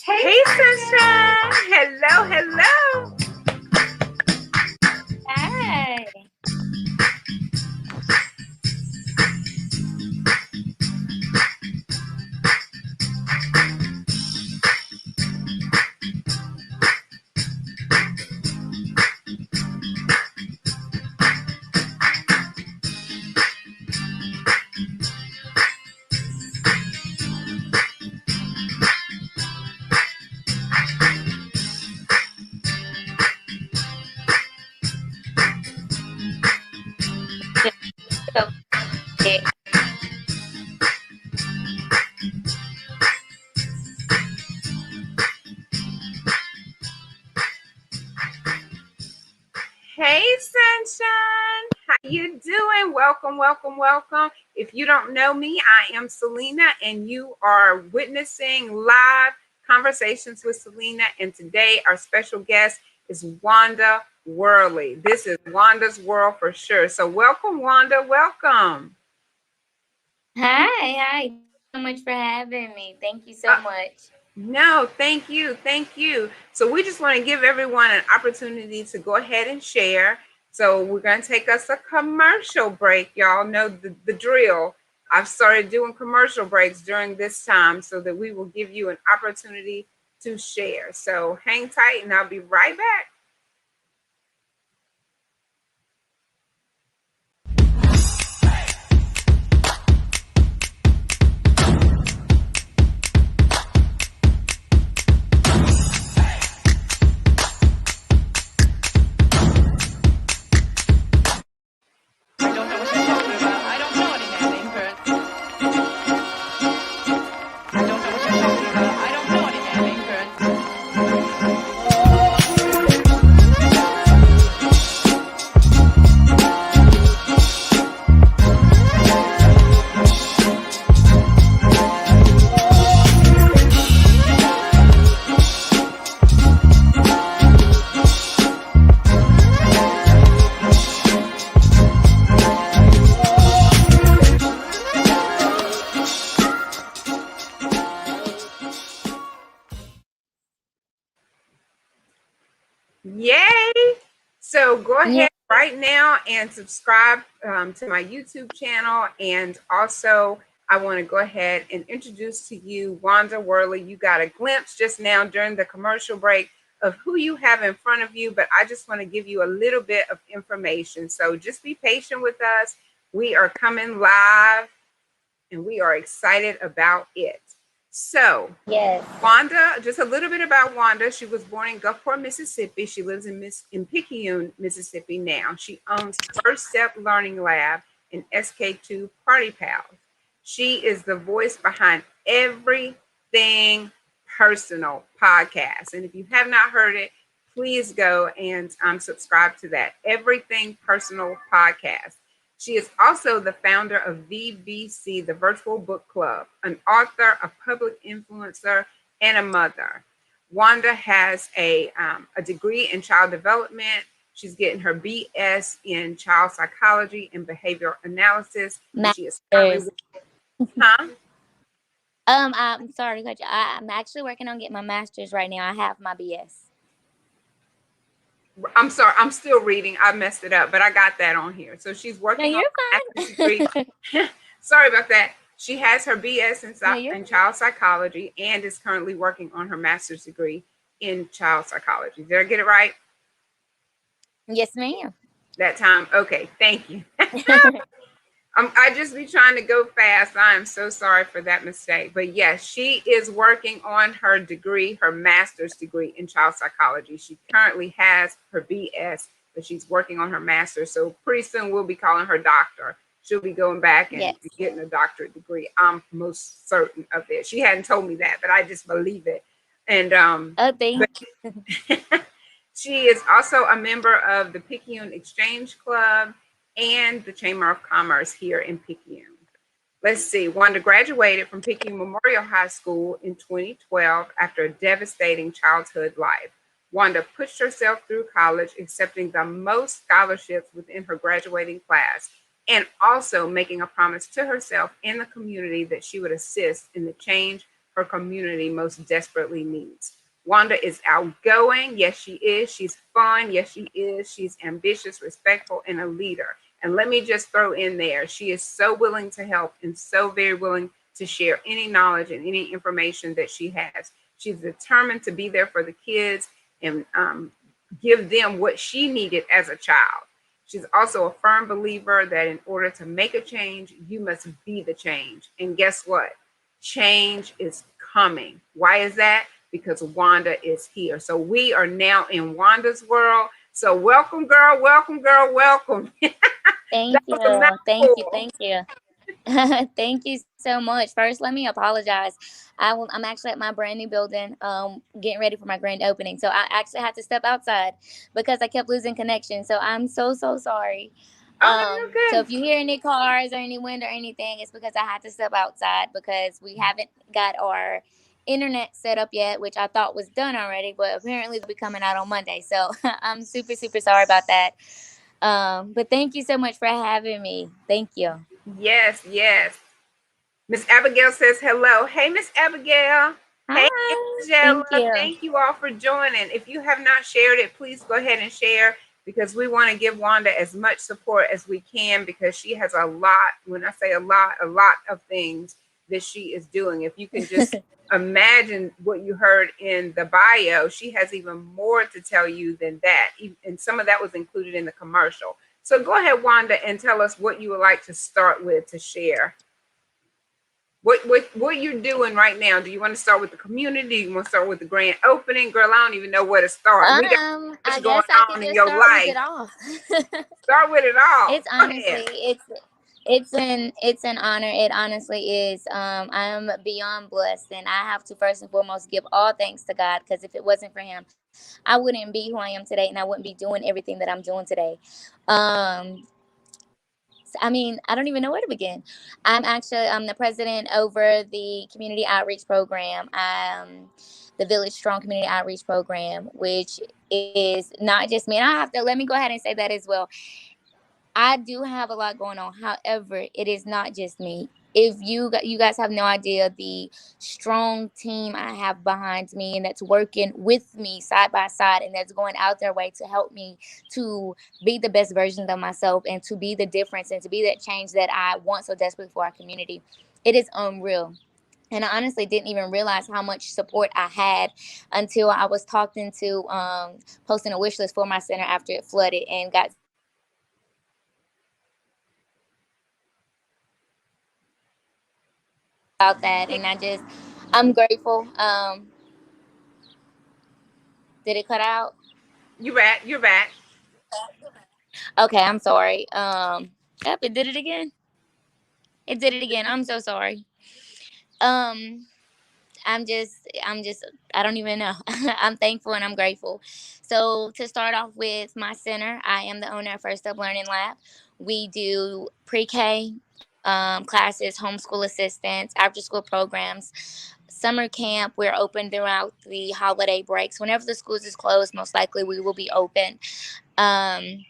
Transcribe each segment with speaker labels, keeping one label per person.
Speaker 1: Hey, Sunshine. Hello, hello.
Speaker 2: Hi. Okay.
Speaker 1: Hey, Sunshine. How you doing? Welcome, welcome, welcome. If you don't know me, I am Celena, and you are witnessing live conversations with Celena. And today, our special guest is Wanda Worley. This is Wanda's World for sure. So, welcome, Wanda. Welcome.
Speaker 2: Hi. Thank you so much for having me. Thank you so much.
Speaker 1: No, thank you. Thank you. So we just want to give everyone an opportunity to go ahead and share. So we're going to take us a commercial break. Y'all know the drill. I've started doing commercial breaks during this time so that we will give you an opportunity to share. So hang tight and I'll be right back. Yay! So go ahead right now and subscribe to my YouTube channel. And also, I want to go ahead and introduce to you Wanda Worley. You got a glimpse just now during the commercial break of who you have in front of you, but I just want to give you a little bit of information. So just be patient with us. We are coming live and we are excited about it. So,
Speaker 2: Yes.
Speaker 1: Wanda, just a little bit about Wanda. She was born in Gulfport, Mississippi. She lives in Picayune, Mississippi now. She owns First Step Learning Lab and SK2 Party Pals. She is the voice behind Everything Personal podcast. And if you have not heard it, please go and subscribe to that Everything Personal podcast. She is also the founder of VBC, the Virtual Book Club, an author, a public influencer, and a mother. Wanda has a degree in child development. She's getting her BS in child psychology and behavioral analysis. And she is currently, huh?
Speaker 2: I'm sorry, Coach. I'm actually working on getting my master's right now. I have my BS.
Speaker 1: I'm sorry, I'm still reading. I messed it up, but I got that on here. So she's working on
Speaker 2: No,
Speaker 1: her degree. Sorry about that. She has her BS in
Speaker 2: fine.
Speaker 1: child psychology and is currently working on her master's degree in child psychology. Did I get it right?
Speaker 2: Yes, ma'am.
Speaker 1: That time? Okay, thank you. I just be trying to go fast. I am so sorry for that mistake. But yes, she is working on her degree, her master's degree in child psychology. She currently has her BS, but she's working on her master's. So pretty soon we'll be calling her doctor. She'll be going back and getting a doctorate degree. I'm most certain of it. She hadn't told me that, but I just believe it. And
Speaker 2: Thank you.
Speaker 1: she is also a member of the Picayune Exchange Club and the Chamber of Commerce here in Picayune. Let's see, Wanda graduated from Picayune Memorial High School in 2012 after a devastating childhood life. Wanda pushed herself through college, accepting the most scholarships within her graduating class. and also making a promise to herself and the community that she would assist in the change her community most desperately needs. Wanda is outgoing. Yes, she is. She's fun. Yes, she is. She's ambitious, respectful, and a leader. And let me just throw in there, she is so willing to help and so very willing to share any knowledge and any information that she has. She's determined to be there for the kids and give them what she needed as a child. She's also a firm believer that in order to make a change, you must be the change. And guess what? Change is coming. Why is that? Because Wanda is here. So we are now in Wanda's world. So welcome, girl. Welcome, girl. Welcome.
Speaker 2: Thank
Speaker 1: That was a
Speaker 2: you. Thank you.
Speaker 1: mouthful.
Speaker 2: Thank you. Thank you so much. First, let me apologize. I'm actually at my brand new building, getting ready for my grand opening. So I actually had to step outside because I kept losing connection. So I'm so sorry.
Speaker 1: Oh, no,
Speaker 2: So
Speaker 1: you're
Speaker 2: if
Speaker 1: good.
Speaker 2: you hear any cars or any wind or anything, it's because I had to step outside because we haven't got our internet set up yet, which I thought was done already, but apparently they'll be coming out on Monday. So I'm super sorry about that. But thank you so much for having me. Thank you.
Speaker 1: Yes, yes. Miss Abigail says hello. Hey, Miss Abigail. Hey,
Speaker 2: Hi.
Speaker 1: Angela.
Speaker 2: Thank you.
Speaker 1: Thank you all for joining. If you have not shared it, please go ahead and share because we want to give Wanda as much support as we can because she has a lot, when I say a lot of things that she is doing. If you can just imagine what you heard in the bio, she has even more to tell you than that. And some of that was included in the commercial. So go ahead, Wanda, and tell us what you would like to start with to share. What you're doing right now? Do you want to start with the community? Do you want to start with the grand opening? Girl, I don't even know where to start. We got so
Speaker 2: I
Speaker 1: much going
Speaker 2: guess I could
Speaker 1: on in
Speaker 2: just
Speaker 1: your
Speaker 2: start with
Speaker 1: life.
Speaker 2: it all.
Speaker 1: Start with it all.
Speaker 2: It's
Speaker 1: Go ahead.
Speaker 2: honestly, it's an honor. It honestly is. I am beyond blessed, and I have to first and foremost give all thanks to God because if it wasn't for Him, I wouldn't be who I am today, and I wouldn't be doing everything that I'm doing today. I mean, I don't even know where to begin. I'm the president over the community outreach program. The Village Strong Community Outreach Program, which is not just me. And I have to let me go ahead and say that as well. I do have a lot going on. However, it is not just me. If you guys have no idea the strong team I have behind me and that's working with me side by side and that's going out their way to help me to be the best version of myself and to be the difference and to be that change that I want so desperately for our community. It is unreal. And I honestly didn't even realize how much support I had until I was talking to posting a wish list for my center after it flooded and got so much support from about that. And I'm grateful. Did it cut out?
Speaker 1: You back. You're back.
Speaker 2: Okay, I'm sorry. Yep, it did it again. It did it again. I'm so sorry. Um, I'm just, I don't even know. I'm thankful and I'm grateful. So to start off with my center, I am the owner of First Up Learning Lab. We do pre-K classes, homeschool assistance, after school programs, summer camp. We're open throughout the holiday breaks. Whenever the schools is closed, most likely we will be open. Um,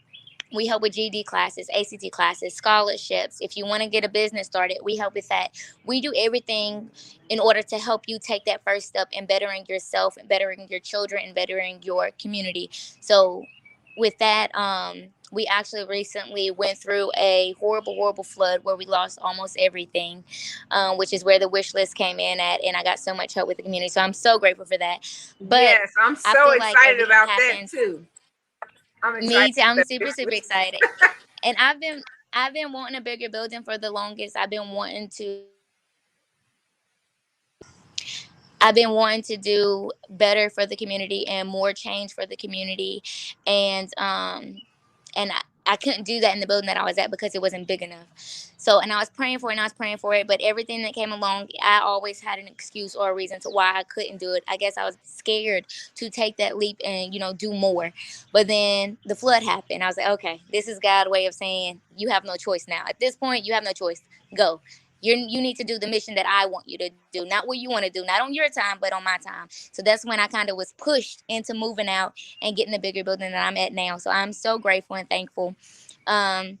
Speaker 2: we help with GD classes, ACT classes, scholarships. If you want to get a business started, we help with that. We do everything in order to help you take that first step in bettering yourself and bettering your children and bettering your community. So with that, we actually recently went through a horrible flood where we lost almost everything, which is where the wish list came in at. And I got so much help with the community. So I'm so grateful for that. But
Speaker 1: Yes, I'm
Speaker 2: I
Speaker 1: so
Speaker 2: feel like
Speaker 1: excited
Speaker 2: everything
Speaker 1: about that
Speaker 2: happens.
Speaker 1: too. I'm excited
Speaker 2: Me too. I'm
Speaker 1: about this.
Speaker 2: super excited. And I've been wanting a bigger building for the longest. I've been wanting to do better for the community and more change for the community, and I couldn't do that in the building that I was at because it wasn't big enough. So, and I was praying for it and I was praying for it, but everything that came along, I always had an excuse or a reason to why I couldn't do it. I guess I was scared to take that leap and, do more. But then the flood happened. I was like, okay, this is God's way of saying you have no choice now. At this point, you have no choice. Go. You need to do the mission that I want you to do, not what you want to do, not on your time, but on my time. So that's when I kind of was pushed into moving out and getting the bigger building that I'm at now. So I'm so grateful and thankful. Um,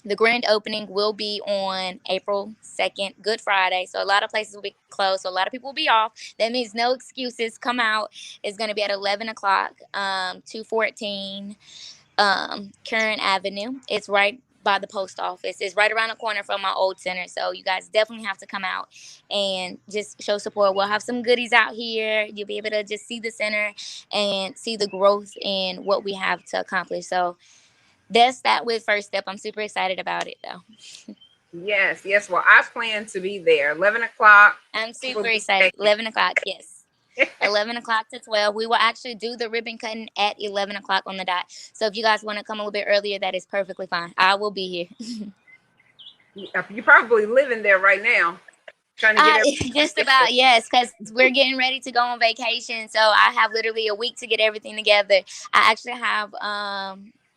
Speaker 2: The grand opening will be on April 2nd, Good Friday. So a lot of places will be closed. So a lot of people will be off. That means no excuses. Come out. It's going to be at 11 o'clock, 214 Curran Avenue. It's right by the post office. It's right around the corner from my old center. So you guys definitely have to come out and just show support. We'll have some goodies out here. You'll be able to just see the center and see the growth in what we have to accomplish. So that's that with First Step. I'm super excited about it though.
Speaker 1: Yes, yes. Well, I plan to be there. 11 o'clock.
Speaker 2: I'm
Speaker 1: April
Speaker 2: super
Speaker 1: the
Speaker 2: excited.
Speaker 1: 2nd.
Speaker 2: 11 o'clock, yes. 11 o'clock to 12. We will actually do the ribbon cutting at 11 o'clock on the dot. So if you guys want to come a little bit earlier, that is perfectly fine. I will be here.
Speaker 1: You're probably living there right now, trying to get everything
Speaker 2: Just
Speaker 1: together.
Speaker 2: about, yes, because we're getting ready to go on vacation. So I have literally a week to get everything together. I actually have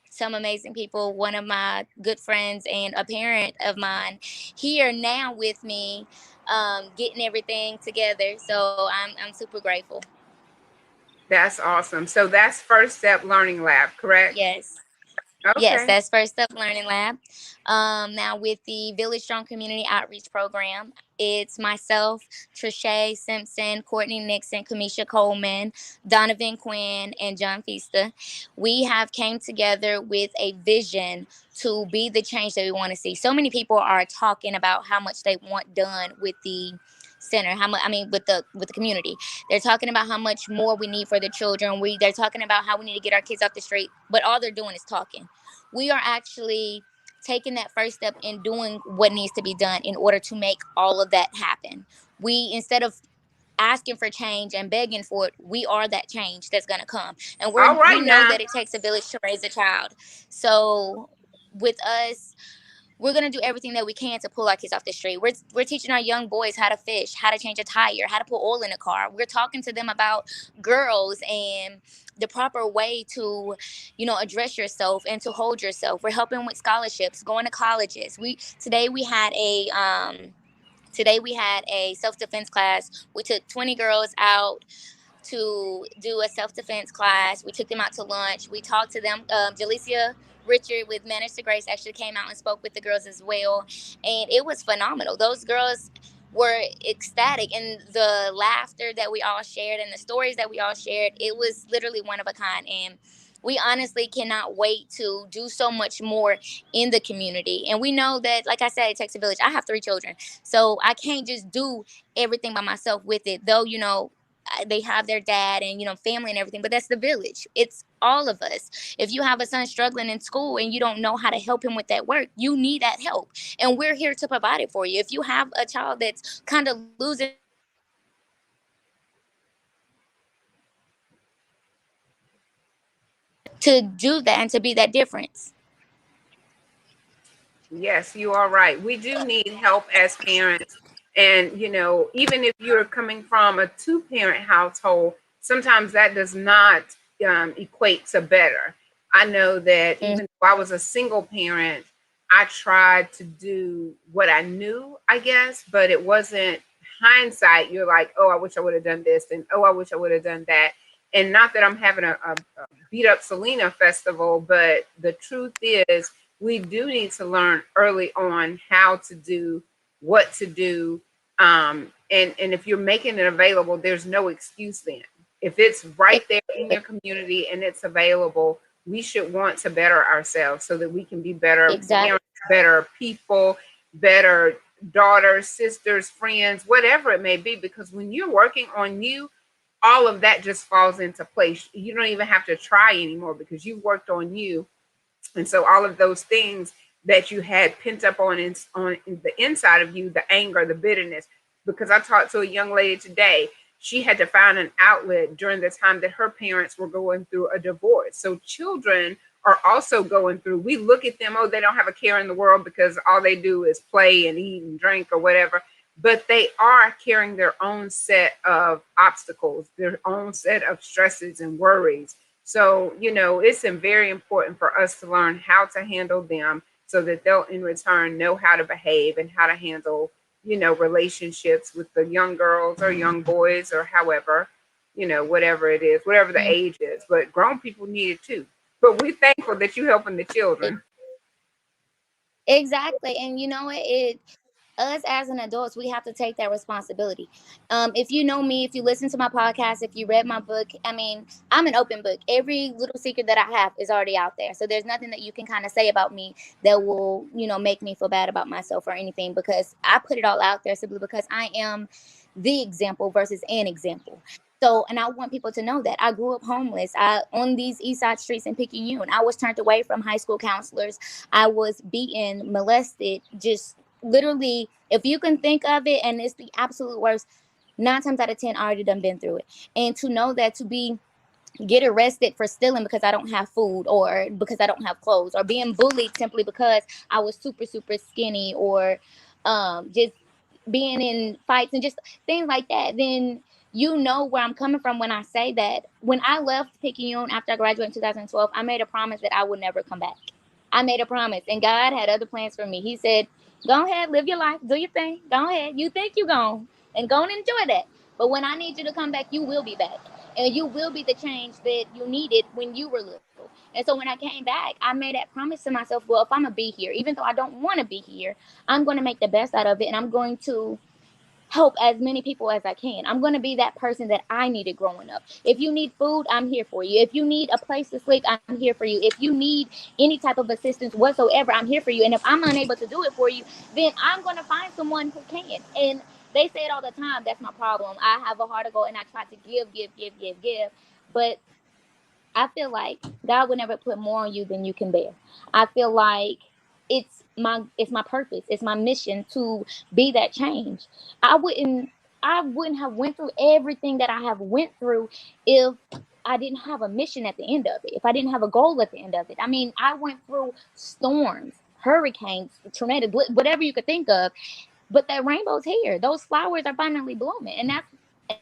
Speaker 2: some amazing people. One of my good friends and a parent of mine here now with me, getting everything together. So I'm super grateful.
Speaker 1: That's awesome. So that's First Step Learning Lab, correct?
Speaker 2: Yes. Yes,
Speaker 1: Okay.
Speaker 2: that's First Up Learning Lab. Now with the Village Strong Community Outreach Program, it's myself, Trisha Simpson, Courtney Nixon, Kamisha Coleman, Donovan Quinn, and John Fista. We have came together with a vision to be the change that we want to see. So many people are talking about how much they want done with the center, how much, I mean, with the community. They're talking about how much more we need for the children. They're talking about how we need to get our kids off the street, but all they're doing is talking. We are actually taking that first step in doing what needs to be done in order to make all of that happen. We, instead of asking for change and begging for it, we are that change that's going to come. And
Speaker 1: All
Speaker 2: we
Speaker 1: right
Speaker 2: know
Speaker 1: now.
Speaker 2: that it takes a village to raise a child. So with us, we're gonna do everything that we can to pull our kids off the street. We're teaching our young boys how to fish, how to change a tire, how to put oil in a car. We're talking to them about girls and the proper way to, address yourself and to hold yourself. We're helping with scholarships, going to colleges. We today we had a self defense class. We took 20 girls out to do a self defense class. We took them out to lunch. We talked to them. Jalecia Richard with Manners to Grace actually came out and spoke with the girls as well. And it was phenomenal. Those girls were ecstatic, and the laughter that we all shared and the stories that we all shared, it was literally one of a kind. And we honestly cannot wait to do so much more in the community. And we know that, like I said, it takes a village. I have 3 children, so I can't just do everything by myself with it, though, they have their dad and family and everything, but that's the village. It's all of us. If you have a son struggling in school and you don't know how to help him with that work, you need that help, and we're here to provide it for you. If you have a child that's kind of losing their way in school, we're here to provide it for you. To do that and to be that difference.
Speaker 1: Yes, you are right. We do need help as parents. And, even if you're coming from a two-parent household, sometimes that does not equate to better. I know that
Speaker 2: Mm,
Speaker 1: even though I was a single parent, I tried to do what I knew, I guess, but it wasn't hindsight. You're like, oh, I wish I would have done this, and oh, I wish I would have done that. And not that I'm having a beat up Celena festival, but the truth is, we do need to learn early on how to do what to do. And if you're making it available, there's no excuse then. If it's right there in your community and it's available, we should want to better ourselves so that we can be better
Speaker 2: exactly.
Speaker 1: parents, better people, better daughters, sisters, friends, whatever it may be. Because when you're working on you, all of that just falls into place. You don't even have to try anymore because you worked on you, and so all of those things that you had pent up on the inside of you, the anger, the bitterness. Because I talked to a young lady today, she had to find an outlet during the time that her parents were going through a divorce. So children are also going through. We look at them, oh, they don't have a care in the world because all they do is play and eat and drink or whatever. But they are carrying their own set of obstacles, their own set of stresses and worries. So, it's very important for us to learn how to handle them so that they'll in return know how to behave and how to handle, relationships with the young girls or young boys or however, whatever it is, whatever the
Speaker 2: Mm,
Speaker 1: age is. But grown people need it too. But we're thankful that you're helping the children.
Speaker 2: Exactly. And you know what? Us as an adults, we have to take that responsibility. If you know me, if you listen to my podcast, if you read my book, I mean, I'm an open book. Every little secret that I have is already out there. So there's nothing that you can kind of say about me that will, make me feel bad about myself or anything, because I put it all out there simply because I am the example versus an example. So, and I want people to know that I grew up homeless. I on these East Side streets in Picayune. I was turned away from high school counselors. I was beaten, molested, just literally, if you can think of it, and it's the absolute worst, 9 times out of 10 I already done been through it. And to know that, to be get arrested for stealing because I don't have food, or because I don't have clothes, or being bullied simply because I was super super skinny, or just being in fights and just things like that, then you know where I'm coming from when I say that. When I left Picayune after I graduated in 2012, I made a promise that I would never come back. I made a promise, and God had other plans for me. He said, "Go ahead, live your life, do your thing. Go ahead. You think you're gone, and go and enjoy that. But when I need you to come back, you will be back, and you will be the change that you needed when you were little." And so when I came back, I made that promise to myself. Well, if I'm gonna be here, even though I don't want to be here, I'm going to make the best out of it, and I'm going to help as many people as I can. I'm going to be that person that I needed growing up. If you need food, I'm here for you. If you need a place to sleep, I'm here for you. If you need any type of assistance whatsoever, I'm here for you. And if I'm unable to do it for you, then I'm going to find someone who can. And they say it all the time. That's my problem. I have a heart of gold, and I try to give, give, give, give, give. But I feel like God would never put more on you than you can bear. I feel like it's my purpose. It's my mission to be that change. I wouldn't I wouldn't have went through everything that I have went through if I didn't have a mission at the end of it. If I didn't have a goal at the end of it. I mean, I went through storms, hurricanes, tornadoes, whatever you could think of, but that rainbow's here. Those flowers are finally blooming,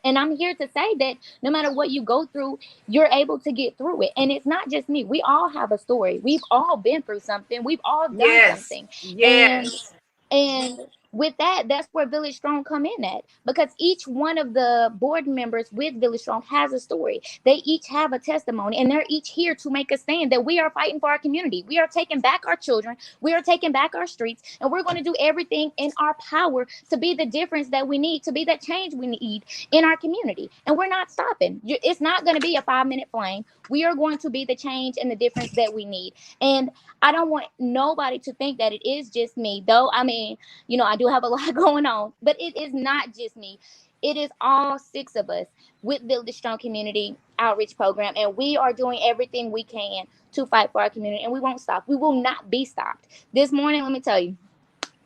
Speaker 2: and I'm here to say that no matter what you go through, you're able to get through it. And it's not just me. We all have a story. We've all been through something. We've all done
Speaker 1: Yes.
Speaker 2: something. And
Speaker 1: Yes.
Speaker 2: and with that, that's where Village Strong come in at, because each one of the board members with Village Strong has a story. They each have a testimony, and they're each here to make a stand that we are fighting for our community. We are taking back our children. We are taking back our streets, and we're going to do everything in our power to be the difference that we need, to be that change we need in our community. And we're not stopping. It's not going to be a 5-minute flame. We are going to be the change and the difference that we need. And I don't want nobody to think that it is just me, though. I mean, I do have a lot going on, but it is not just me. It is all 6 of us with Build the Strong Community Outreach Program, and we are doing everything we can to fight for our community, and we won't stop. We will not be stopped. This morning, let me tell you,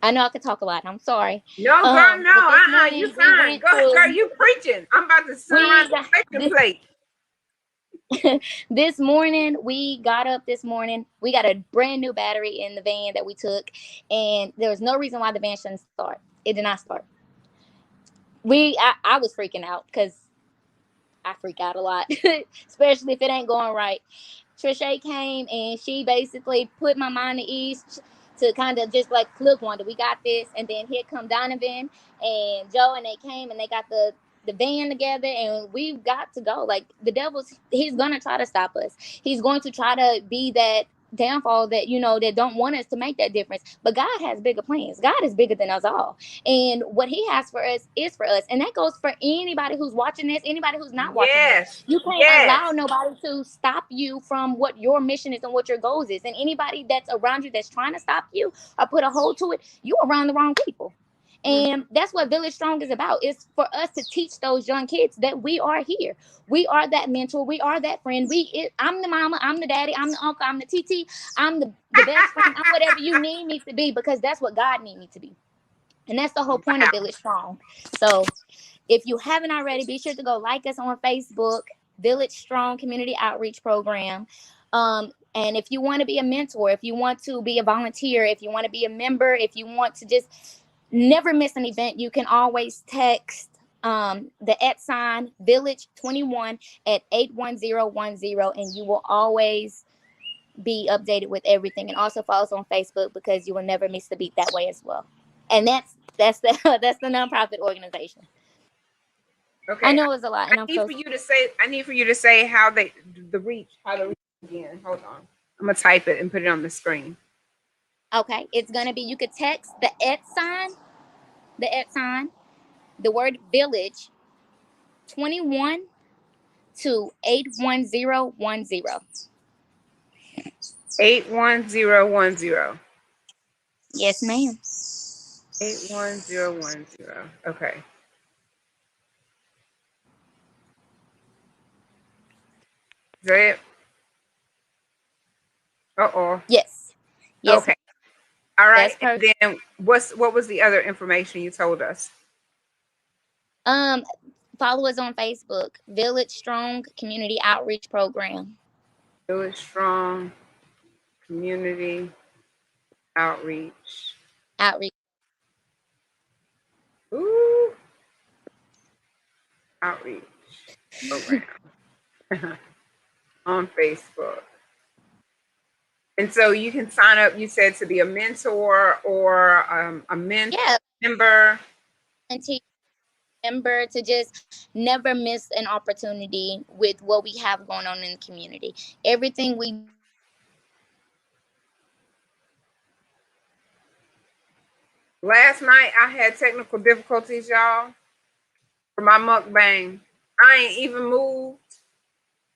Speaker 2: I know I could talk a lot. I'm sorry.
Speaker 1: No, girl, no.
Speaker 2: But this
Speaker 1: You
Speaker 2: morning we
Speaker 1: fine.
Speaker 2: went
Speaker 1: Go ahead, girl.
Speaker 2: through.
Speaker 1: You preaching. I'm about to sit around
Speaker 2: We
Speaker 1: and
Speaker 2: this
Speaker 1: contemplate.
Speaker 2: this morning we got up. This morning we got a brand new battery in the van that we took, and there was no reason why the van shouldn't start. It did not start. I was freaking out because I freak out a lot, especially if it ain't going right. Trisha came and she basically put my mind at ease to kind of just like, look, Wanda, we got this. And then here come Donovan and Joe, and they came and they got the van together, and we've got to go. Like, the devil's, he's gonna try to stop us. He's going to try to be that downfall that that don't want us to make that difference. But God has bigger plans. God is bigger than us all, and what He has for us is for us. And that goes for anybody who's watching this, anybody who's not watching this.
Speaker 1: Yes.
Speaker 2: You can't allow
Speaker 1: Yes.
Speaker 2: nobody to stop you from what your mission is and what your goals is. And anybody that's around you that's trying to stop you or put a hold to it, you around the wrong people.
Speaker 1: Mhm.
Speaker 2: And that's what Village Strong is about. It's for us to teach those young kids that we are here. We are that mentor. We are that friend. I'm the mama. I'm the daddy. I'm the uncle. I'm the TT. I'm the best friend. I'm whatever you need me to be, because that's what God need me to be. And that's the whole point of
Speaker 1: Wow.
Speaker 2: Village Strong. So if you haven't already, be sure to go like us on Facebook, Village Strong Community Outreach Program. And if you want to be a mentor, if you want to be a volunteer, if you want to be a member, if you want to just never miss an event, you can always text the @ Village 21 at 81010, and you will always be updated with everything. And also follow us on Facebook, because you will never miss the beat that way as well. And that's the that's the nonprofit organization. I
Speaker 1: Okay.
Speaker 2: know it was a lot,
Speaker 1: I
Speaker 2: and I'm
Speaker 1: need
Speaker 2: so
Speaker 1: for you to say. I need for you to say how how to reach again. Hold on. I'm gonna type it and put it on the screen.
Speaker 2: Okay, it's gonna be. You could text the the word village 21 to 81010.
Speaker 1: 81010.
Speaker 2: Yes, ma'am.
Speaker 1: 81010. Okay. Is that it? Uh-oh.
Speaker 2: Yes. Yes,
Speaker 1: Okay. All right.
Speaker 2: that's perfect.
Speaker 1: And then what was the other information you told us?
Speaker 2: Um, Follow us on Facebook, Village Strong Community Outreach Program.
Speaker 1: Village Strong Community Outreach.
Speaker 2: Outreach.
Speaker 1: Ooh, outreach program on Facebook. And so you can sign up, you said, to be a mentor or a
Speaker 2: Yeah,
Speaker 1: member.
Speaker 2: and to remember to just never miss an opportunity with what we have going on in the community. Everything we do is
Speaker 1: Last night I had technical difficulties, y'all, for my mukbang. I ain't even moved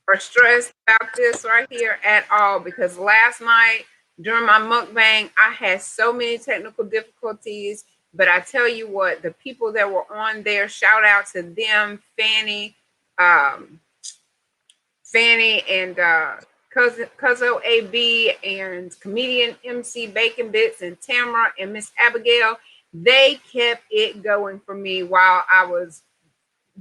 Speaker 1: or stressed about this right here at all because last night during my mukbang, I had so many technical difficulties. But I tell you what, the people that were on there, shout out to them, um, Fanny and Cuzzo AB and comedian MC Bacon Bits and Tamara and Miss Abigail. They kept it going for me while I was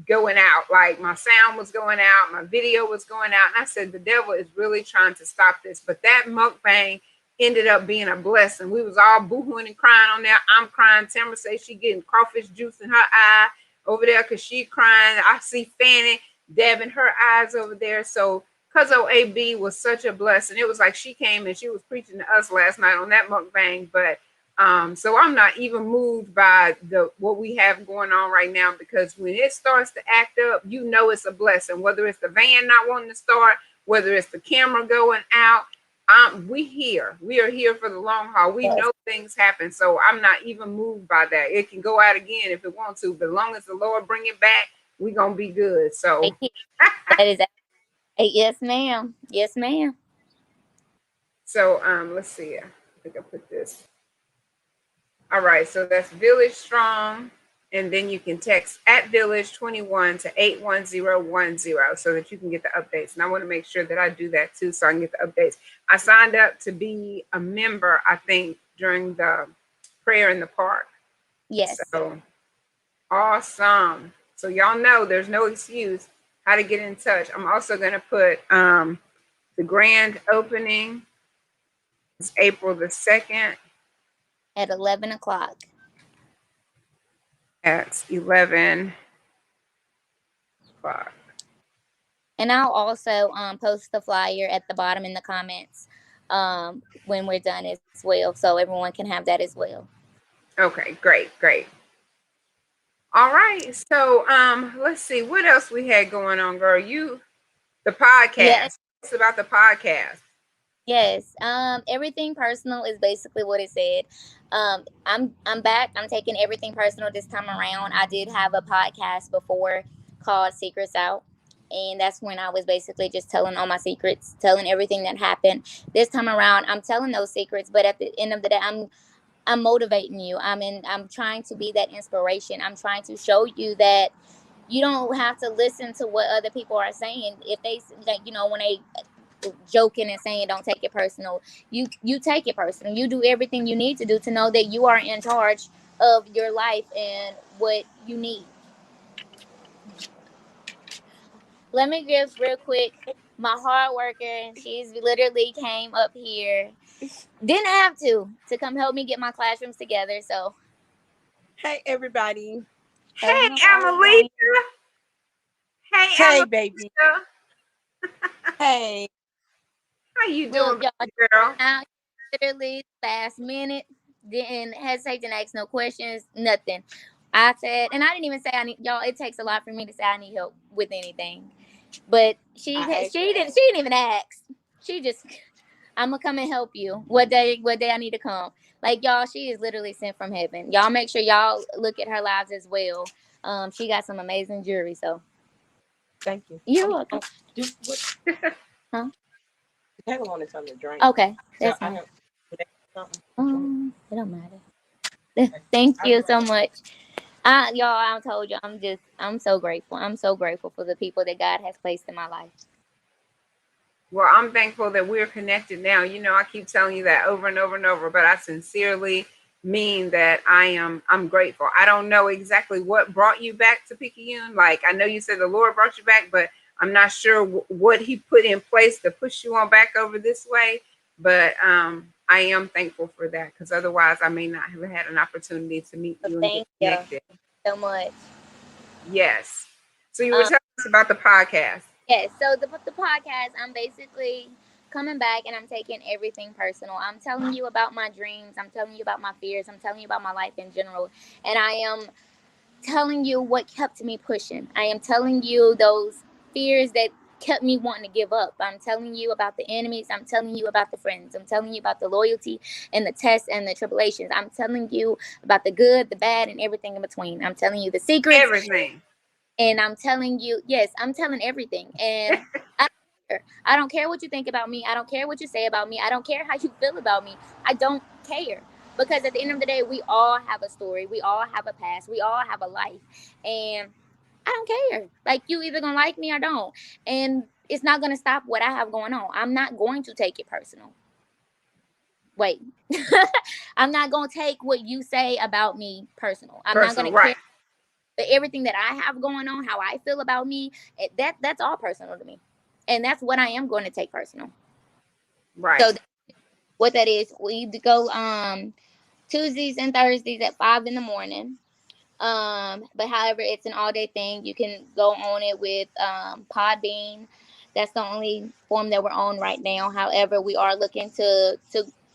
Speaker 1: going out. Like my sound was going out, my video was going out. And I said, the devil is really trying to stop this. But that mukbang ended up being a blessing. We was all boohooing and crying on there. I'm crying. Tamara says she getting crawfish juice in her eye over there because she crying. I see Fanny dabbing her eyes over there. So Cuzzo AB was such a blessing. It was like she came and she was preaching to us last night on that mukbang. But so I'm not even moved by the what we have going on right now because when it starts to act up, you know it's a blessing. Whether it's the van not wanting to start, whether it's the camera going out, we are here for the long haul. We know things happen, so I'm not even moved by that. It can go out again if it wants to, but as long as the Lord bring it back, we gonna be good. So
Speaker 2: that is yes, ma'am. Yes, ma'am.
Speaker 1: let's see. I think I put this. All right, so that's Village Strong, and then you can text at Village 21 to 81010 so that you can get the updates. And I want to make sure that I do that too so I can get the updates. I signed up to be a member, I think, during the prayer in the park.
Speaker 2: Yes.
Speaker 1: So awesome. So y'all know there's no excuse how to get in touch. I'm also going to put the grand opening is April the 2nd
Speaker 2: At 11 o'clock.
Speaker 1: at 11 o'clock.
Speaker 2: And I'll also post the flyer at the bottom in the comments when we're done as well, so everyone can have that as well.
Speaker 1: Okay, great, great. All right. So let's see what else we had going on, girl. The
Speaker 2: Yeah.
Speaker 1: podcast. It's about the podcast.
Speaker 2: Yes. Everything personal is basically what it said. I'm back. I'm taking everything personal this time around. I did have a podcast before called Secrets Out. And that's when I was basically just telling all my secrets, telling everything that happened. This time around, I'm telling those secrets, but at the end of the day, I'm motivating you. I'm trying to be that inspiration. I'm trying to show you that you don't have to listen to what other people are saying. If they, like, when they joking and saying don't take it personal, you take it personal. You do everything you need to do to know that you are in charge of your life and what you need. Let me give real quick my hard worker. She's literally came up here. Didn't have to come help me get my classrooms together. So
Speaker 3: Hey everybody.
Speaker 1: Hey,
Speaker 2: how are you
Speaker 1: Emily.
Speaker 2: doing?
Speaker 1: Hey,
Speaker 3: Hey
Speaker 1: Emily.
Speaker 3: baby. Hey.
Speaker 1: How you
Speaker 2: Look,
Speaker 1: doing,
Speaker 2: y'all,
Speaker 1: baby girl?
Speaker 2: out literally last minute. Didn't hesitate to ask no questions, nothing. I said, and I didn't even say I need y'all. It takes a lot for me to say I need help with anything. But
Speaker 3: I
Speaker 2: she didn't even ask. She just I'm gonna come and help you. What day I need to come. Like y'all, she is literally sent from heaven. Y'all make sure y'all look at her lives as well. She got some amazing jewelry, so
Speaker 3: Thank you.
Speaker 2: you're welcome.
Speaker 3: Do what?
Speaker 2: Huh?
Speaker 3: Taylor wanted something to drink.
Speaker 2: Okay,
Speaker 3: So
Speaker 2: that's
Speaker 3: I
Speaker 2: fine.
Speaker 3: know something.
Speaker 2: It don't matter. Thank you so much. Y'all, I told you, I'm so grateful. I'm so grateful for the people that God has placed in my life.
Speaker 1: Well, I'm thankful that we're connected now. You know, I keep telling you that over and over and over, but I sincerely mean that I'm grateful. I don't know exactly what brought you back to Picayune. Like I know you said the Lord brought you back, but I'm not sure what he put in place to push you on back over this way. But I am thankful for that because otherwise I may not have had an opportunity to meet
Speaker 2: So
Speaker 1: you and get
Speaker 2: thank you
Speaker 1: connected.
Speaker 2: so much.
Speaker 1: Yes. So you were
Speaker 2: Um,
Speaker 1: telling us about the podcast.
Speaker 2: yes. So the podcast, I'm basically coming back and I'm taking everything personal. I'm telling you about my dreams. I'm telling you about my fears. I'm telling you about my life in general, and I am telling you what kept me pushing. I am telling you those fears that kept me wanting to give up. I'm telling you about the enemies. I'm telling you about the friends. I'm telling you about the loyalty and the tests and the tribulations. I'm telling you about the good, the bad, and everything in between. I'm telling you the secrets.
Speaker 1: Everything.
Speaker 2: And I'm telling you, yes, I'm telling everything. And I don't care. I don't care what you think about me. I don't care what you say about me. I don't care how you feel about me. I don't care. Because at the end of the day, we all have a story. We all have a past. We all have a life. And I don't care. Like, you either gonna like me or don't. And it's not gonna stop what I have going on. I'm not going to take it personal. Wait. I'm not gonna take what you say about me personal. I'm not
Speaker 1: Personal,
Speaker 2: gonna
Speaker 1: right.
Speaker 2: care. But everything that I have going on, how I feel about me, that's all personal to me, and that's what I am going to take personal.
Speaker 1: Right.
Speaker 2: So what that is, we go Tuesdays and Thursdays at 5 in the morning. But however, it's an all day thing. You can go on it with Podbean. That's the only form that we're on right now. However, we are looking to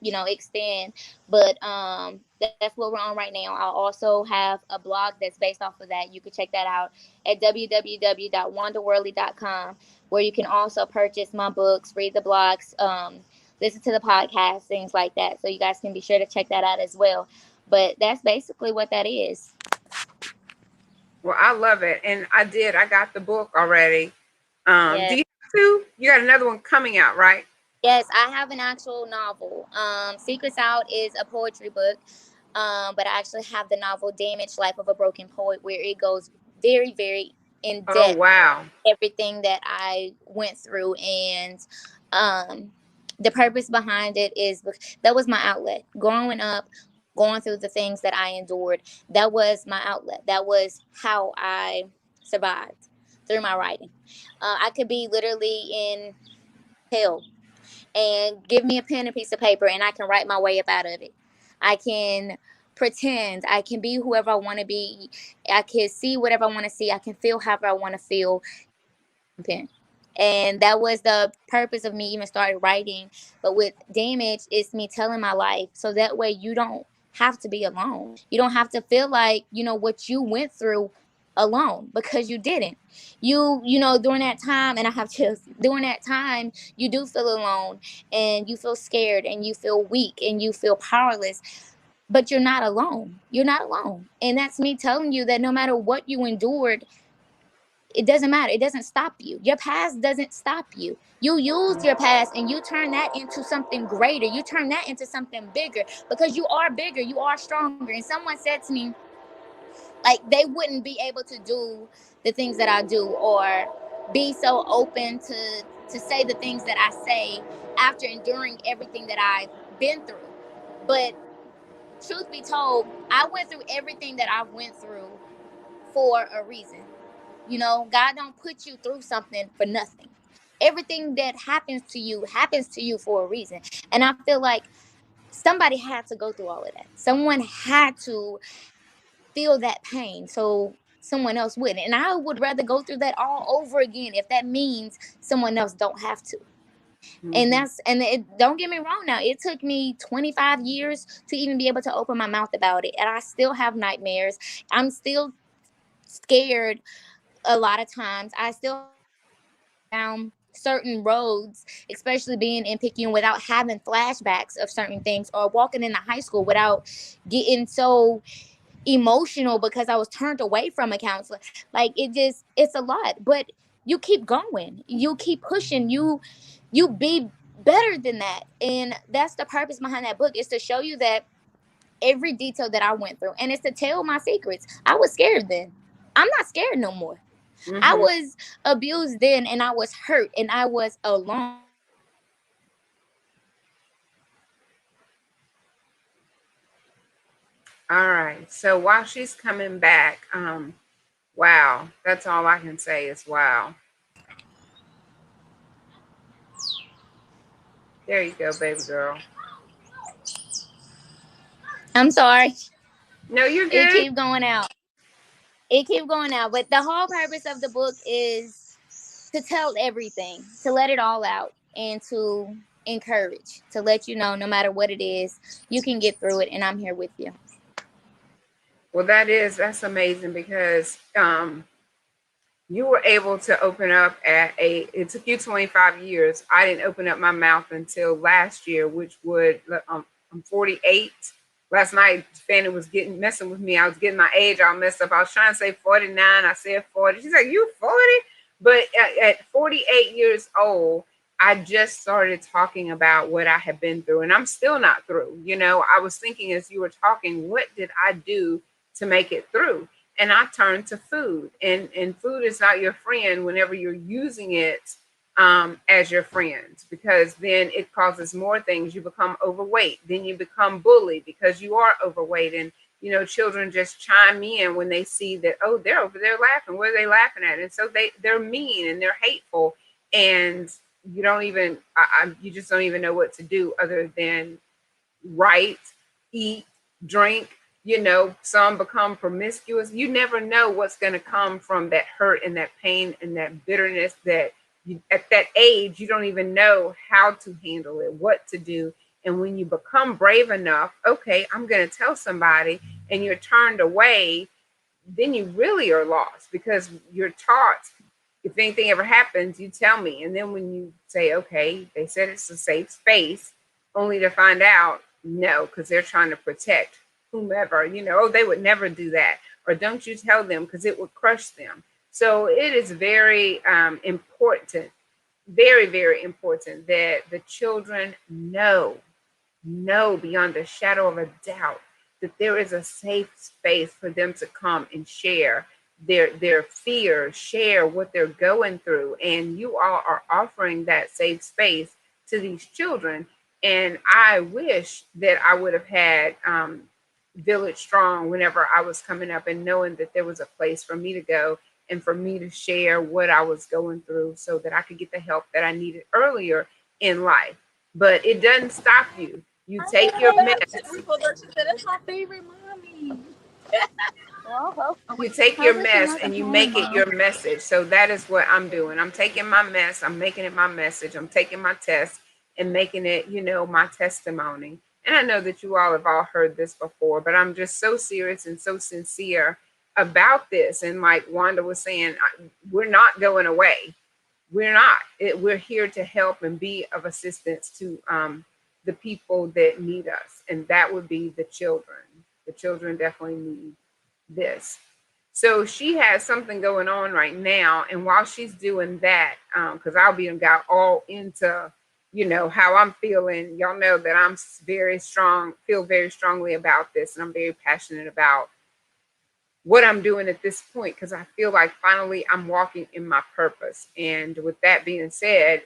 Speaker 2: extend, but that's what we're on right now. I'll also have a blog that's based off of that. You can check that out at www.wandaworldly.com, where you can also purchase my books, read the blogs, listen to the podcast, things like that. So you guys can be sure to check that out as well. But that's basically what that is.
Speaker 1: Well, I love it. And I did. I got the book already. Do
Speaker 2: Yes.
Speaker 1: you have two? You got another one coming out, right?
Speaker 2: Yes, I have an actual novel. Secrets Out is a poetry book. But I actually have the novel Damaged Life of a Broken Poet, where it goes very, very in
Speaker 1: Oh,
Speaker 2: depth,
Speaker 1: wow.
Speaker 2: everything that I went through. And um, the purpose behind it is that was my outlet. Growing up, going through the things that I endured, that was my outlet. That was how I survived through my writing. I could be literally in hell and give me a pen and piece of paper and I can write my way up out of it. I can pretend. I can be whoever I want to be. I can see whatever I want to see. I can feel however I want to feel. Pen. And that was the purpose of me even started writing. But with Damage, it's me telling my life. So that way you don't have to be alone. You don't have to feel like, what you went through alone, because you didn't. During that time, and I have chills, during that time, you do feel alone and you feel scared and you feel weak and you feel powerless. But you're not alone. You're not alone. And that's me telling you that no matter what you endured, it doesn't matter. It doesn't stop you. Your past doesn't stop you. You use your past and you turn that into something greater. You turn that into something bigger, because you are bigger. You are stronger. And someone said to me, like, they wouldn't be able to do the things that I do, or be so open to say the things that I say after enduring everything that I've been through. But truth be told, I went through everything that I went through for a reason. God don't put you through something for nothing. Everything that happens to you for a reason. And I feel like somebody had to go through all of that. Someone had to feel that pain so someone else wouldn't. And I would rather go through that all over again if that means someone else don't have to. And
Speaker 1: Mm-hmm.
Speaker 2: don't get me wrong now. It took me 25 years to even be able to open my mouth about it. And I still have nightmares. I'm still scared a lot of times. I still have days where I'm certain roads, especially being in Picayune, without having flashbacks of certain things, or walking into high school without getting so emotional because I was turned away from a counselor. Like, it's a lot. But you keep going. You keep pushing. You be better than that. And that's the purpose behind that book, is to show you that every detail that I went through, and it's to tell my secrets. I was scared then. I'm not scared no more. I
Speaker 1: Mm-hmm.
Speaker 2: was abused then, and I was hurt, and I was alone.
Speaker 1: All right. So while she's coming back, wow, that's all I can say is wow. There you go, baby girl.
Speaker 2: I'm sorry.
Speaker 1: No, you're
Speaker 2: It
Speaker 1: good.
Speaker 2: keep going out. It keep going out. But the whole purpose of the book is to tell everything, to let it all out, and to encourage, to let you know no matter what it is, you can get through it, and I'm here with you.
Speaker 1: Well, that's amazing because you were able to open up at it took you 25 years. I didn't open up my mouth until last year, which would I'm 48. Last night Fanny was getting messing with me. I was getting my age all messed up. I was trying to say 49. I said 40. She's like, you 40? But at 48 years old, I just started talking about what I have been through, and I'm still not through. I was thinking as you were talking, what did I do to make it through? And I turned to food. And food is not your friend whenever you're using it as your friend, because then it causes more things. You become overweight, then you become bullied because you are overweight. And children just chime in when they see that, oh, they're over there laughing. What are they laughing at? And so they're mean and they're hateful, and you don't even you just don't even know what to do other than write, eat, drink. Some become promiscuous. You never know what's going to come from that hurt and that pain and that bitterness that at that age, you don't even know how to handle it, what to do. And when you become brave enough, okay, I'm going to tell somebody, and you're turned away, then you really are lost because you're taught, if anything ever happens, you tell me. And then when you say, okay, they said it's a safe space, only to find out, no, because they're trying to protect whomever, oh, they would never do that. Or don't you tell them because it would crush them. So it is very important, very, very important that the children know beyond a shadow of a doubt that there is a safe space for them to come and share their fear, share what they're going through. And you all are offering that safe space to these children. And I wish that I would have had Village Strong whenever I was coming up, and knowing that there was a place for me to go and for me to share what I was going through so that I could get the help that I needed earlier in life. But it doesn't stop you. You take your mess.
Speaker 3: She said, that's my favorite mommy.
Speaker 2: Well,
Speaker 1: You take your mess and you make it your message. So that is what I'm doing. I'm taking my mess, I'm making it my message. I'm taking my test and making it, my testimony. And I know that you all have all heard this before, but I'm just so serious and so sincere about this. And like Wanda was saying, we're not going away. We're not. We're here to help and be of assistance to the people that need us. And that would be the children. The children definitely need this. So she has something going on right now, and while she's doing that, because I'll be got all into, how I'm feeling. Y'all know that I'm very strong, feel very strongly about this, and I'm very passionate about what I'm doing at this point because I feel like finally I'm walking in my purpose. And with that being said,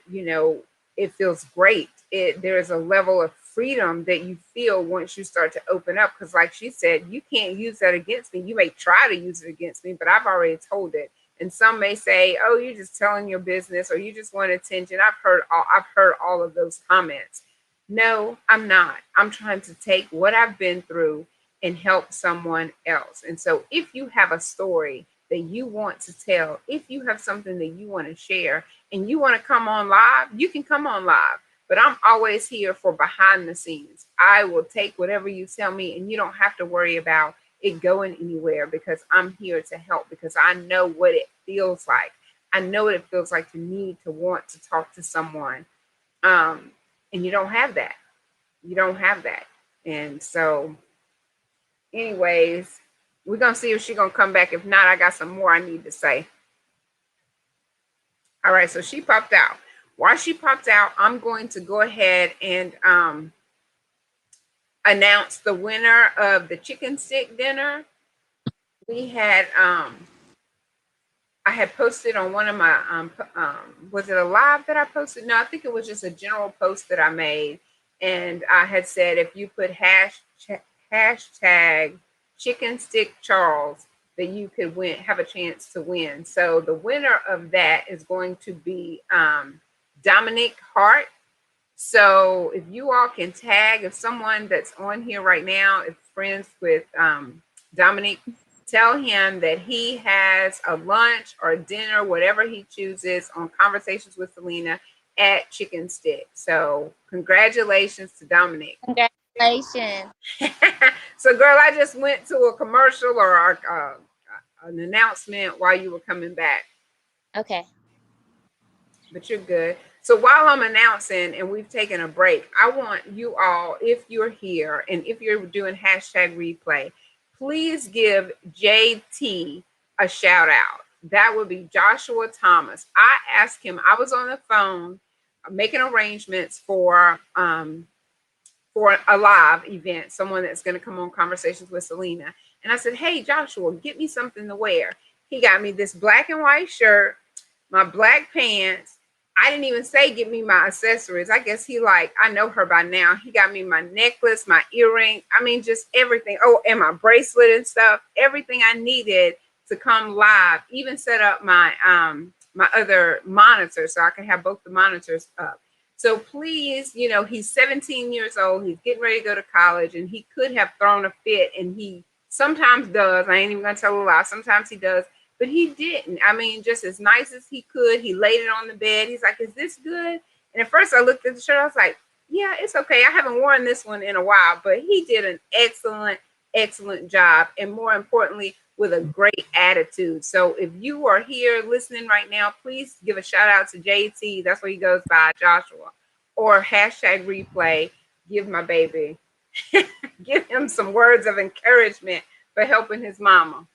Speaker 1: it feels great. There is a level of freedom that you feel once you start to open up. Because, like she said, you can't use that against me. You may try to use it against me, but I've already told it. And some may say, "Oh, you're just telling your business, or you just want attention." I've heard all of those comments. No, I'm not. I'm trying to take what I've been through and help someone else. And so if you have a story that you want to tell, if you have something that you want to share and you want to come on live, you can come on live. But I'm always here for behind the scenes. I will take whatever you tell me, and you don't have to worry about it going anywhere because I'm here to help, because I know what it feels like. I know what it feels like to need to want to talk to someone. Um, and you don't have that. You don't have that. And so, anyways, we're gonna see if she's gonna come back. If not, I got some more I need to say. All right, so she popped out. While she popped out, I'm going to go ahead and announce the winner of the chicken stick dinner. We had I had posted on one of my was it a live that I posted? No, I think it was just a general post that I made, and I had said if you put hashtag chicken stick Charles, that you could win, have a chance to win. So the winner of that is going to be Dominic Hart. So if you all can tag, if someone that's on here right now is friends with Dominic, tell him that he has a lunch or a dinner, whatever he chooses, on Conversations with Celena at Chicken Stick. So congratulations to Dominic.
Speaker 2: Congratulations.
Speaker 1: So girl, I just went to a commercial or an announcement while you were coming back.
Speaker 2: Okay.
Speaker 1: But you're good. So while I'm announcing and we've taken a break, I want you all, if you're here and if you're doing hashtag replay, please give JT a shout out. That would be Joshua Thomas. I asked him, I was on the phone making arrangements for a live event, someone that's going to come on Conversations with Celena. And I said, hey, Joshua, get me something to wear. He got me this black and white shirt, my black pants. I didn't even say get me my accessories. I guess he like, I know her by now. He got me my necklace, my earring. I mean, just everything. Oh, and my bracelet and stuff. Everything I needed to come live. Even set up my my other monitor so I can have both the monitors up. So please, you know, he's 17 years old. He's getting ready to go to college, and he could have thrown a fit, and he sometimes does. I ain't even gonna tell a lie. Sometimes he does, but he didn't. I mean, just as nice as he could, he laid it on the bed. He's like, "Is this good?" And at first, I looked at the shirt. I was like, "Yeah, it's okay. I haven't worn this one in a while," but he did an excellent, excellent job, and more importantly, with a great attitude. So if you are here listening right now, please give a shout out to JT. That's what he goes by, Joshua. Or hashtag replay. Give my baby, give him some words of encouragement for helping his mama.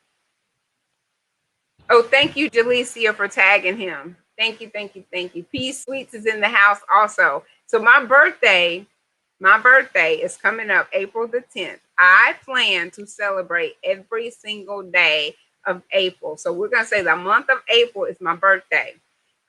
Speaker 1: Oh, thank you, Jalicia, for tagging him. Thank you, thank you, thank you. Peace Sweets is in the house also. So my birthday is coming up April the 10th. I plan to celebrate every single day of April. So we're going to say the month of April is my birthday.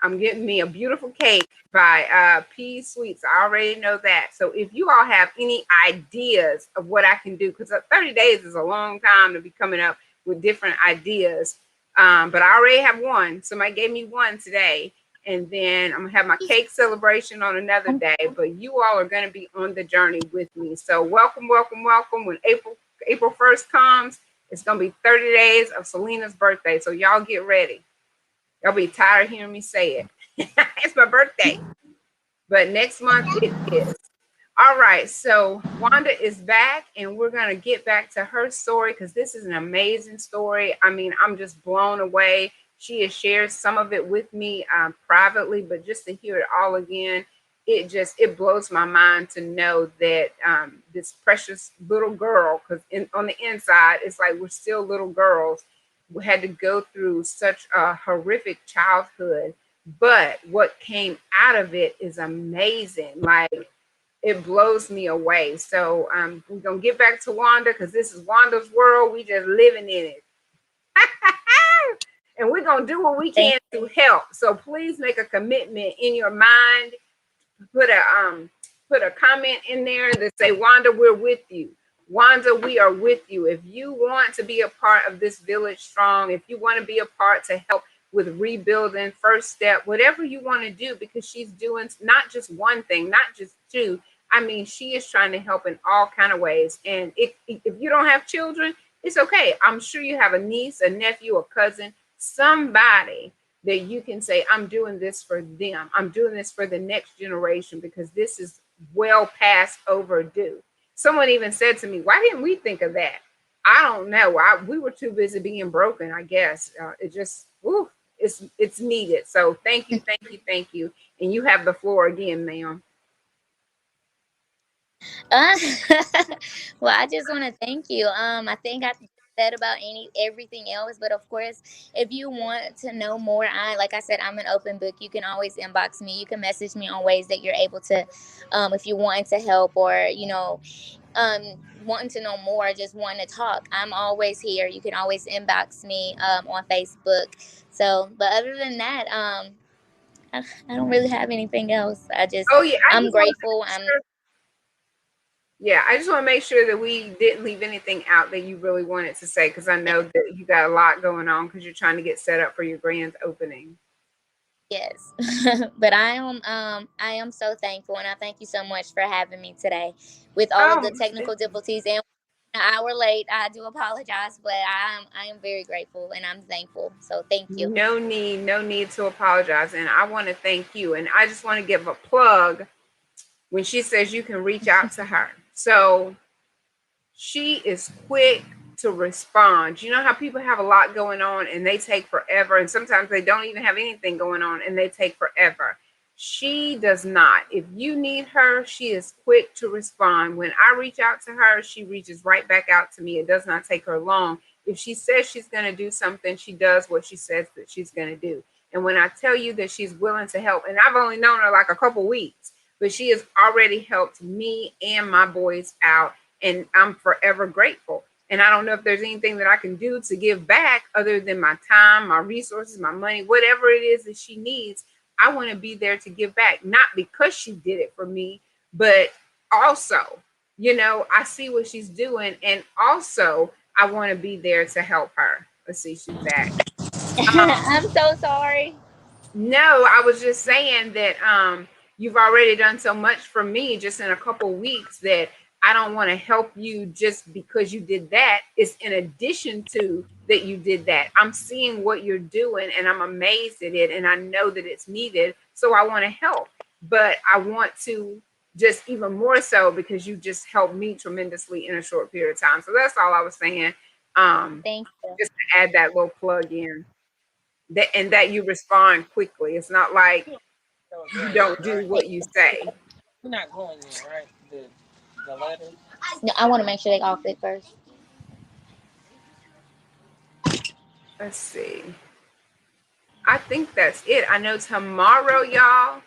Speaker 1: I'm getting me a beautiful cake by P Sweets. I already know that. So if you all have any ideas of what I can do, because 30 days is a long time to be coming up with different ideas. But I already have one. Somebody gave me one today. And then I'm gonna have my cake celebration on another day. But you all are gonna be on the journey with me. So welcome, welcome, welcome. When April 1st comes, it's gonna be 30 days of Selena's birthday. So y'all get ready. Y'all be tired of hearing me say it. It's my birthday. But next month it is. All right, so Wanda is back, and we're going to get back to her story because this is an amazing story. I mean, I'm just blown away. She has shared some of it with me privately, but just to hear it all again, it blows my mind to know that this precious little girl, because on the inside, it's like we're still little girls, we had to go through such a horrific childhood, but what came out of it is amazing. Like, it blows me away. So we're gonna get back to Wanda because this is Wanda's world. We just living in it. And we're gonna do what we can to help. So please make a commitment in your mind. Put a comment in there that say, Wanda, we're with you. Wanda, we are with you. If you want to be a part of this village strong, if you want to be a part to help with rebuilding, first step, whatever you want to do, because she's doing not just one thing, not just two. I mean, she is trying to help in all kind of ways. And if you don't have children, it's okay. I'm sure you have a niece, a nephew, a cousin, somebody that you can say, I'm doing this for them. I'm doing this for the next generation because this is well past overdue. Someone even said to me, why didn't we think of that? I don't know. We were too busy being broken, I guess. It just, woo. it's needed. So thank you, thank you, thank you. And you have the floor again, ma'am.
Speaker 2: Uh, well, I just want to thank you. I think I said about everything else, but of course, if you want to know more, like I said, I'm an open book. You can always inbox me. You can message me on ways that you're able to, if you want to help or um, wanting to know more, just wanting to talk. I'm always here. You can always inbox me on Facebook. So, but other than that, I don't really have anything else.
Speaker 1: Oh yeah, I
Speaker 2: I'm
Speaker 1: just want to
Speaker 2: grateful.
Speaker 1: make sure. Yeah, I just want to make sure that we didn't leave anything out that you really wanted to say, because I know that you got a lot going on because you're trying to get set up for your grand opening.
Speaker 2: Yes, but I am so thankful, and I thank you so much for having me today. With all of
Speaker 1: Oh,
Speaker 2: the technical difficulties and an hour late, I do apologize, but I am very grateful and I'm thankful. So thank you.
Speaker 1: no need to apologize. And I want to thank you. And I just want to give a plug when she says you can reach out to her. So she is quick to respond. You know how people have a lot going on and they take forever, and sometimes they don't even have anything going on and they take forever. She does not. If you need her, she is quick to respond. When I reach out to her, she reaches right back out to me. It does not take her long. If she says she's going to do something, she does what she says that she's going to do. And when I tell you that she's willing to help, and I've only known her like a couple weeks, but she has already helped me and my boys out, and I'm forever grateful. And I don't know if there's anything that I can do to give back other than my time, my resources, my money, whatever it is that she needs. I want to be there to give back, not because she did it for me, but also, I see what she's doing, and also I want to be there to help her. Let's see, she's back.
Speaker 2: I'm so sorry.
Speaker 1: No, I was just saying that you've already done so much for me just in a couple weeks that I don't want to help you just because you did that. It's in addition to that you did that. I'm seeing what you're doing and I'm amazed at it, and I know that it's needed. So I want to help. But I want to just even more so because you just helped me tremendously in a short period of time. So that's all I was saying. Um,
Speaker 2: Thank you.
Speaker 1: just to add that little plug in, that you respond quickly. It's not like you don't do
Speaker 2: Thank
Speaker 1: what you
Speaker 2: you.
Speaker 1: say.
Speaker 3: You're not going there, right? The letter.
Speaker 2: No, I want to make sure they off it first.
Speaker 1: Let's see. I think that's it. I know tomorrow, y'all,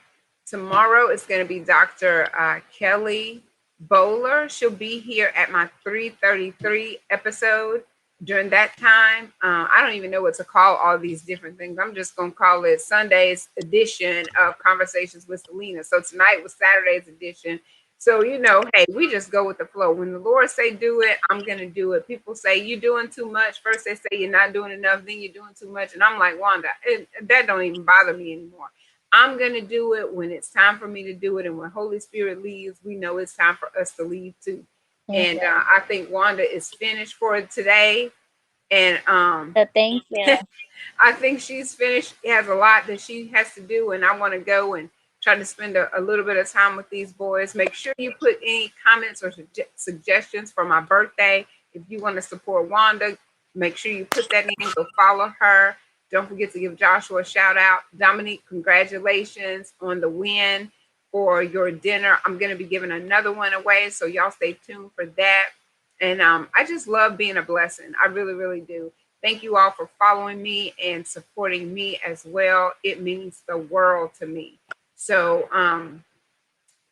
Speaker 1: tomorrow is going to be Dr. Kelly Bowler. She'll be here at my 3:33 episode. During that time, I don't even know what to call all these different things. I'm just going to call it Sunday's edition of Conversations with Celena. So tonight was Saturday's edition. So, hey, we just go with the flow. When the Lord say do it, I'm going to do it. People say you're doing too much. First they say you're not doing enough, then you're doing too much. And I'm like, Wanda, that don't even bother me anymore. I'm going to do it when it's time for me to do it. And when Holy Spirit leaves, we know it's time for us to leave too. And I think Wanda is finished for today. And
Speaker 2: So thank you.
Speaker 1: I think she's finished. She has a lot that she has to do, and I want to go and try to spend a little bit of time with these boys. Make sure you put any comments or suggestions for my birthday. If you want to support Wanda, make sure you put that in. Go follow her. Don't forget to give Joshua a shout out. Dominique, congratulations on the win for your dinner. I'm going to be giving another one away, so y'all stay tuned for that. And I just love being a blessing. I really, really do. Thank you all for following me and supporting me as well. It means the world to me. So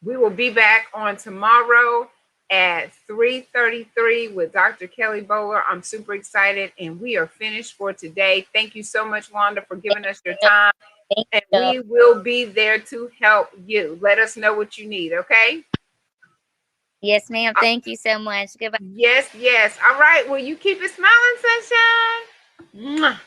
Speaker 1: we will be back on tomorrow at 3:33 with Dr. Kelly Bowler. I'm super excited, and we are finished for today. Thank you so much, Wanda, for giving us your time.
Speaker 2: Thank
Speaker 1: And
Speaker 2: you.
Speaker 1: we will be there to help you. Let us know what you need, okay?
Speaker 2: Yes, ma'am. Thank you so much. Goodbye.
Speaker 1: Yes, yes. All right. Well, you keep it smiling, sunshine. Mwah.